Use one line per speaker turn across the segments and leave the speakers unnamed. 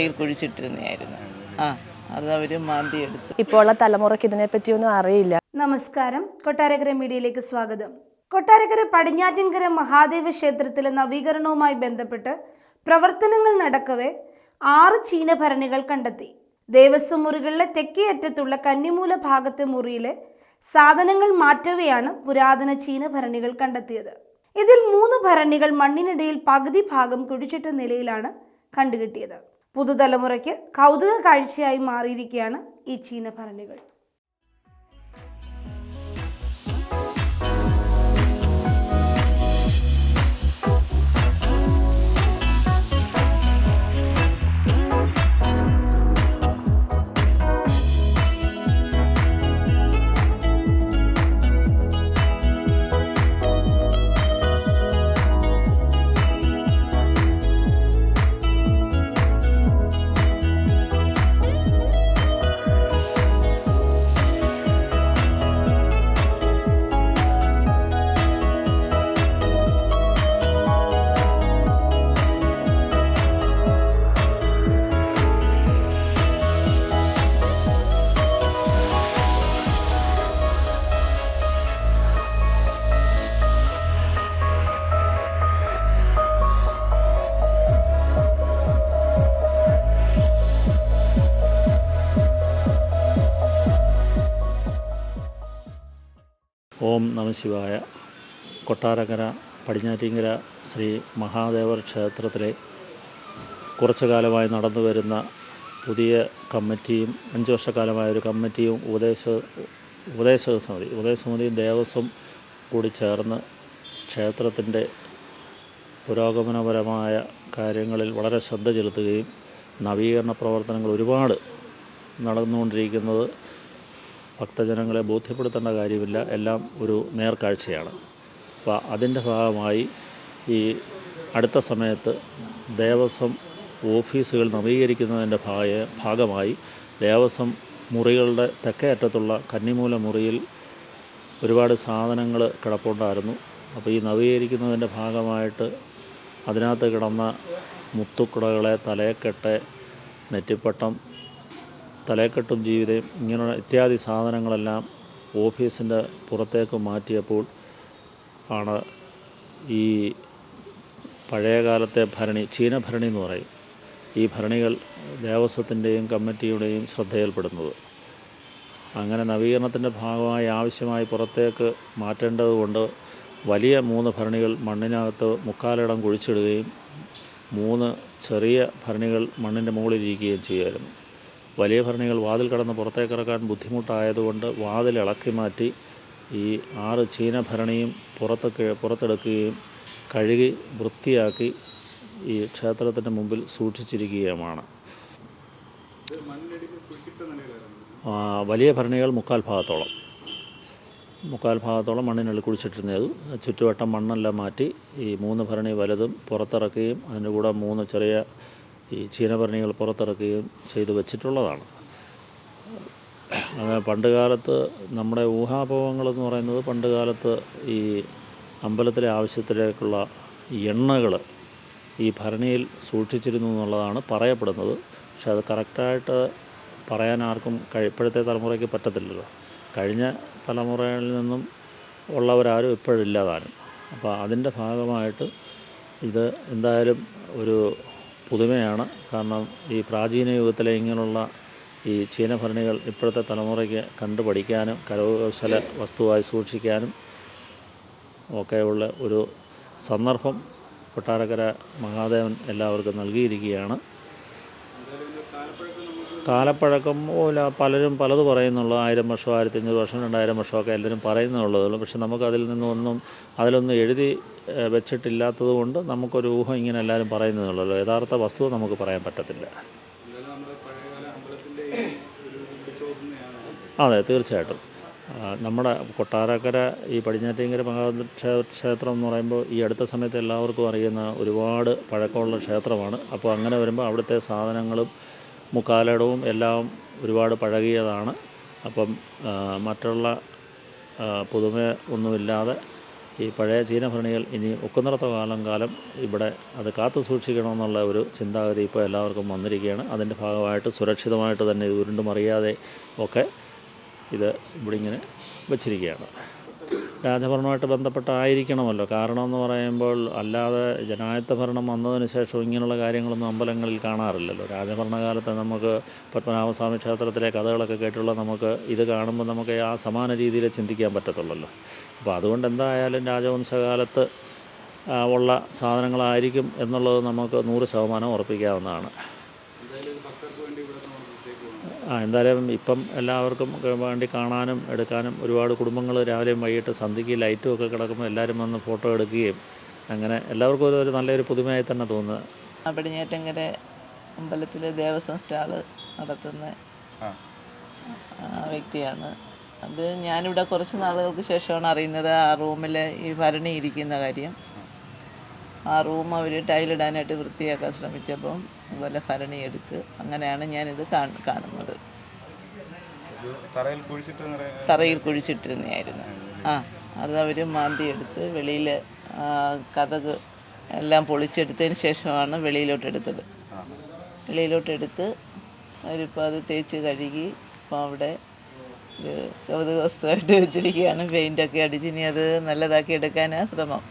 പുറയിൽ കുഴിച്ചിട്ടിരുന്നതായിരുന്നു. അത് അവർ മാന്തി എടുത്തു.
ഇപ്പോൾ തലമുറയ്ക്ക് ഇതിനെപ്പറ്റിയൊന്നും അറിയില്ല.
നമസ്കാരം, കൊട്ടാരക്കര മീഡിയയിലേക്ക് സ്വാഗതം. കൊട്ടാരക്കര പടിഞ്ഞാറ്റിൻകര മഹാദേവ ക്ഷേത്രത്തിലെ നവീകരണവുമായി ബന്ധപ്പെട്ട് പ്രവർത്തനങ്ങൾ നടക്കവേ 6 ചീനഭരണികൾ കണ്ടെത്തി. ദേവസ്വം മുറികളിലെ തെക്കേ അറ്റത്തുള്ള കന്നിമൂല ഭാഗത്തെ മുറിയിലെ സാധനങ്ങൾ മാറ്റവെയാണ് പുരാതന ചീനഭരണികൾ കണ്ടെത്തിയത്. ഇതിൽ 3 ഭരണികൾ മണ്ണിനിടയിൽ പകുതി ഭാഗം കുഴിച്ചിട്ട നിലയിലാണ് കണ്ടുകിട്ടിയത്. പുതുതലമുറയ്ക്ക് കൗതുക കാഴ്ചയായി മാറിയിരിക്കുകയാണ് ഈ ചീനഭരണികൾ.
ഓം നമഃശിവായ. കൊട്ടാരക്കര പടിഞ്ഞാറ്റിൻകര ശ്രീ മഹാദേവർ ക്ഷേത്രത്തിലെ കുറച്ചു കാലമായി നടന്നു വരുന്ന പുതിയ കമ്മിറ്റിയും 5 വർഷക്കാലമായൊരു കമ്മിറ്റിയും ഉപദേശസമിതിയും ദേവസ്വം കൂടി ചേർന്ന് ക്ഷേത്രത്തിൻ്റെ പുരോഗമനപരമായ കാര്യങ്ങളിൽ വളരെ ശ്രദ്ധ ചെലുത്തുകയും നവീകരണ പ്രവർത്തനങ്ങൾ ഒരുപാട് നടന്നുകൊണ്ടിരിക്കുന്നത് ഭക്തജനങ്ങളെ ബോധ്യപ്പെടുത്തേണ്ട കാര്യമില്ല, എല്ലാം ഒരു നേർക്കാഴ്ചയാണ്. അപ്പോൾ അതിൻ്റെ ഭാഗമായി ഈ അടുത്ത സമയത്ത് ദേവസ്വം ഓഫീസുകൾ നവീകരിക്കുന്നതിൻ്റെ ഭാഗമായി ദേവസ്വം മുറികളുടെ തെക്കേ അറ്റത്തുള്ള കന്നിമൂല മുറിയിൽ ഒരുപാട് സാധനങ്ങൾ കിടപ്പുണ്ടായിരുന്നു. അപ്പോൾ ഈ നവീകരിക്കുന്നതിൻ്റെ ഭാഗമായിട്ട് അതിനകത്ത് കിടന്ന മുത്തുക്കുടകളെ, തലയെക്കെട്ട്, നെറ്റിപ്പട്ടം, തലക്കെട്ടും ജീവിതയും ഇങ്ങനെയുള്ള ഇത്യാദി സാധനങ്ങളെല്ലാം ഓഫീസിൻ്റെ പുറത്തേക്ക് മാറ്റിയപ്പോൾ ആണ് ഈ പഴയകാലത്തെ ഭരണി, ചീനഭരണി എന്ന് പറയും, ഈ ഭരണികൾ ദേവസ്വത്തിൻ്റെയും കമ്മിറ്റിയുടെയും ശ്രദ്ധയിൽപ്പെടുന്നത്. അങ്ങനെ നവീകരണത്തിൻ്റെ ഭാഗമായി ആവശ്യമായി പുറത്തേക്ക് മാറ്റേണ്ടതുകൊണ്ട് വലിയ 3 ഭരണികൾ മണ്ണിനകത്ത് 3/4 ഇടം കുഴിച്ചിടുകയും 3 ചെറിയ ഭരണികൾ മണ്ണിൻ്റെ മുകളിലിരിക്കുകയും ചെയ്യുമായിരുന്നു. വലിയ ഭരണികൾ വാതിൽ കടന്ന് പുറത്തേക്കിറക്കാൻ ബുദ്ധിമുട്ടായതുകൊണ്ട് വാതിൽ ഇളക്കി മാറ്റി ഈ 6 ചീനഭരണിയും പുറത്തെടുക്കുകയും കഴുകി വൃത്തിയാക്കി ഈ ക്ഷേത്രത്തിൻ്റെ മുമ്പിൽ സൂക്ഷിച്ചിരിക്കുകയുമാണ്. വലിയ ഭരണികൾ 3/4 ഭാഗത്തോളം മണ്ണിനുള്ളിൽ കുഴിച്ചിട്ടിരുന്നത്. ചുറ്റുവട്ടം മണ്ണെല്ലാം മാറ്റി ഈ 3 ഭരണി വലുതും പുറത്തിറക്കുകയും അതിൻ്റെ കൂടെ 3 ചെറിയ ഈ ചീനഭരണികൾ പുറത്തിറക്കുകയും ചെയ്തു വച്ചിട്ടുള്ളതാണ്. അത് പണ്ടുകാലത്ത് നമ്മുടെ ഊഹാപോഹങ്ങളെന്ന് പറയുന്നത്, പണ്ടുകാലത്ത് ഈ അമ്പലത്തിലെ ആവശ്യത്തിലേക്കുള്ള എണ്ണകൾ ഈ ഭരണിയിൽ സൂക്ഷിച്ചിരുന്നു എന്നുള്ളതാണ് പറയപ്പെടുന്നത്. പക്ഷെ അത് കറക്റ്റായിട്ട് പറയാൻ ആർക്കും ഇപ്പോഴത്തെ തലമുറയ്ക്ക് പറ്റത്തില്ലല്ലോ. കഴിഞ്ഞ തലമുറയിൽ നിന്നും ഉള്ളവരാരും ഇപ്പോഴില്ല താനും. അപ്പോൾ അതിൻ്റെ ഭാഗമായിട്ട് ഇത് എന്തായാലും ഒരു പുതുമയാണ്. കാരണം ഈ പ്രാചീന യുഗത്തിലെ ഇങ്ങനെയുള്ള ഈ ചീനഭരണികൾ ഇപ്പോഴത്തെ തലമുറയ്ക്ക് കണ്ടുപഠിക്കാനും കരകൗശല വസ്തുവായി സൂക്ഷിക്കാനും ഒക്കെയുള്ള ഒരു സന്ദർഭം കൊട്ടാരക്കര മഹാദേവൻ എല്ലാവർക്കും നൽകിയിരിക്കുകയാണ്. കാലപ്പഴക്കം പലരും പലത് പറയുന്നുള്ളൂ. 1000 വർഷം, 1500 വർഷം, 2000 വർഷമൊക്കെ എല്ലാവരും പറയുന്നുള്ളതുള്ളൂ. പക്ഷെ നമുക്കതിൽ അതിലൊന്നും എഴുതി വെച്ചിട്ടില്ലാത്തത് കൊണ്ട് നമുക്കൊരു ഊഹം ഇങ്ങനെ എല്ലാവരും പറയുന്നതുള്ളൂ. യഥാർത്ഥ വസ്തുത നമുക്ക് പറയാൻ പറ്റത്തില്ല. അതെ, തീർച്ചയായിട്ടും. നമ്മുടെ കൊട്ടാരക്കര ഈ പടിഞ്ഞാറ്റിൻകര മഹാദേവ ക്ഷേത്രം എന്ന് പറയുമ്പോൾ ഈ അടുത്ത സമയത്ത് എല്ലാവർക്കും അറിയുന്ന ഒരുപാട് പഴക്കമുള്ള ക്ഷേത്രമാണ്. അപ്പോൾ അങ്ങനെ വരുമ്പോൾ അവിടുത്തെ സാധനങ്ങളും മുക്കാലിടവും എല്ലാം ഒരുപാട് പഴകിയതാണ്. അപ്പം മറ്റുള്ള പുതുമ ഒന്നുമില്ലാതെ ഈ പഴയ ചീനഭരണികൾ ഇനി ഒക്കുന്നിടത്തോളം കാലം ഇവിടെ അത് കാത്തു സൂക്ഷിക്കണമെന്നുള്ള ഒരു ചിന്താഗതി ഇപ്പോൾ എല്ലാവർക്കും വന്നിരിക്കുകയാണ്. അതിൻ്റെ ഭാഗമായിട്ട് സുരക്ഷിതമായിട്ട് തന്നെ ഇത് ഉരുണ്ടുമറിയാതെ ഒക്കെ ഇത് ഇവിടെ ഇങ്ങനെ വച്ചിരിക്കുകയാണ്. രാജഭരണമായിട്ട് ബന്ധപ്പെട്ടായിരിക്കണമല്ലോ. കാരണം എന്ന് പറയുമ്പോൾ അല്ലാതെ ജനായത്ത ഭരണം വന്നതിന് ശേഷം ഇങ്ങനെയുള്ള കാര്യങ്ങളൊന്നും അമ്പലങ്ങളിൽ കാണാറില്ലല്ലോ. രാജഭരണകാലത്ത് നമുക്ക് പത്മനാഭസ്വാമി ക്ഷേത്രത്തിലെ കഥകളൊക്കെ കേട്ടുള്ള നമുക്ക് ഇത് കാണുമ്പോൾ നമുക്ക് ആ സമാന രീതിയിൽ ചിന്തിക്കാൻ പറ്റത്തുള്ളല്ലോ. അപ്പോൾ അതുകൊണ്ട് എന്തായാലും രാജവംശകാലത്ത് ഉള്ള സാധനങ്ങളായിരിക്കും എന്നുള്ളത് നമുക്ക് 100% ഉറപ്പിക്കാവുന്നതാണ്. എന്തായാലും ഇപ്പം എല്ലാവർക്കും വേണ്ടി കാണാനും എടുക്കാനും ഒരുപാട് കുടുംബങ്ങൾ രാവിലെയും വൈകിട്ട് സന്ധ്യയ്ക്ക് ലൈറ്റും ഒക്കെ കിടക്കുമ്പോൾ എല്ലാവരും വന്ന് ഫോട്ടോ എടുക്കുകയും അങ്ങനെ എല്ലാവർക്കും ഒരു നല്ലൊരു പുതുമയായി തന്നെ തോന്നുന്നത്.
പടിഞ്ഞാറ്റങ്കര അമ്പലത്തിൽ ദേവസ്വം സ്റ്റാള് നടത്തുന്ന വ്യക്തിയാണ്. അത് ഞാനിവിടെ കുറച്ച് നാളുകൾക്ക് ശേഷമാണ് അറിയുന്നത് ആ റൂമിൽ ഈ ഭരണി ഇരിക്കുന്ന കാര്യം. ആ റൂം അവർ ടൈലിടാനായിട്ട് വൃത്തിയാക്കാൻ ശ്രമിച്ചപ്പം അതുപോലെ ഭരണി എടുത്ത് അങ്ങനെയാണ് ഞാനിത് കാണുന്നത്. തറയിൽ കുഴിച്ചിട്ടിരുന്നതായിരുന്നു. അത് അവർ മാന്തി എടുത്ത് വെളിയിൽ കതക് എല്ലാം പൊളിച്ചെടുത്തതിന് ശേഷമാണ് വെളിയിലോട്ടെടുത്തത്. വെളിയിലോട്ടെടുത്ത് അവരിപ്പോൾ അത് തേച്ച് കഴുകി ഇപ്പോൾ അവിടെ കൗതുക വസ്തുവായിട്ട് വെച്ചിരിക്കുകയാണ്. പെയിൻ്റൊക്കെ അടിച്ച് ഇനി അത് നല്ലതാക്കി എടുക്കാനാണ് ശ്രമം.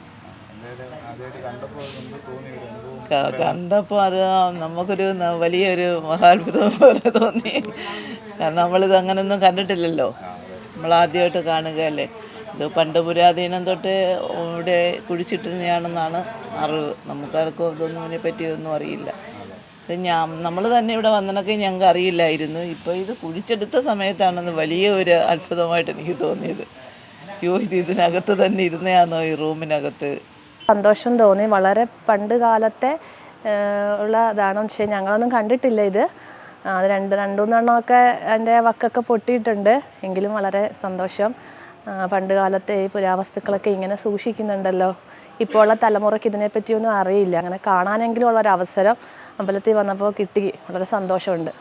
കണ്ടപ്പോൾ അത് നമുക്കൊരു വലിയൊരു മഹാത്ഭുതം പോലെ തോന്നി. കാരണം നമ്മളിത് അങ്ങനെയൊന്നും കണ്ടിട്ടില്ലല്ലോ. നമ്മളാദ്യമായിട്ട് കാണുകയല്ലേ. ഇത് പണ്ട് പുരാതനം തൊട്ട് ഇവിടെ കുഴിച്ചിട്ടുന്നതാണെന്നാണ് അറിവ്. നമുക്കാർക്കും ഇതൊന്നും ഇതിനെപ്പറ്റിയൊന്നും അറിയില്ല. നമ്മൾ തന്നെ ഇവിടെ വന്നതൊക്കെ ഞങ്ങൾക്ക് അറിയില്ലായിരുന്നു. ഇപ്പോൾ ഇത് കുഴിച്ചെടുത്ത സമയത്താണെന്ന് വലിയ ഒരു അത്ഭുതമായിട്ട് എനിക്ക് തോന്നിയത്. ഇത് ഇതിനകത്ത് തന്നെ ഇരുന്നയാണോ ഈ റൂമിനകത്ത്?
സന്തോഷം തോന്നി. വളരെ പണ്ട് കാലത്തെ ഉള്ള ഇതാണ്. പക്ഷേ ഞങ്ങളൊന്നും കണ്ടിട്ടില്ല ഇത്. അത് രണ്ടൂന്നെണ്ണമൊക്കെ അതിൻ്റെ വക്കൊക്കെ പൊട്ടിയിട്ടുണ്ട്. എങ്കിലും വളരെ സന്തോഷം. പണ്ട് കാലത്തെ ഈ പുരാവസ്തുക്കളൊക്കെ ഇങ്ങനെ സൂക്ഷിക്കുന്നുണ്ടല്ലോ. ഇപ്പോൾ ഉള്ള തലമുറയ്ക്ക് ഇതിനെപ്പറ്റിയൊന്നും അറിയില്ല. അങ്ങനെ കാണാനെങ്കിലും ഉള്ളൊരവസരം അമ്പലത്തിൽ വന്നപ്പോൾ കിട്ടി. വളരെ സന്തോഷമുണ്ട്.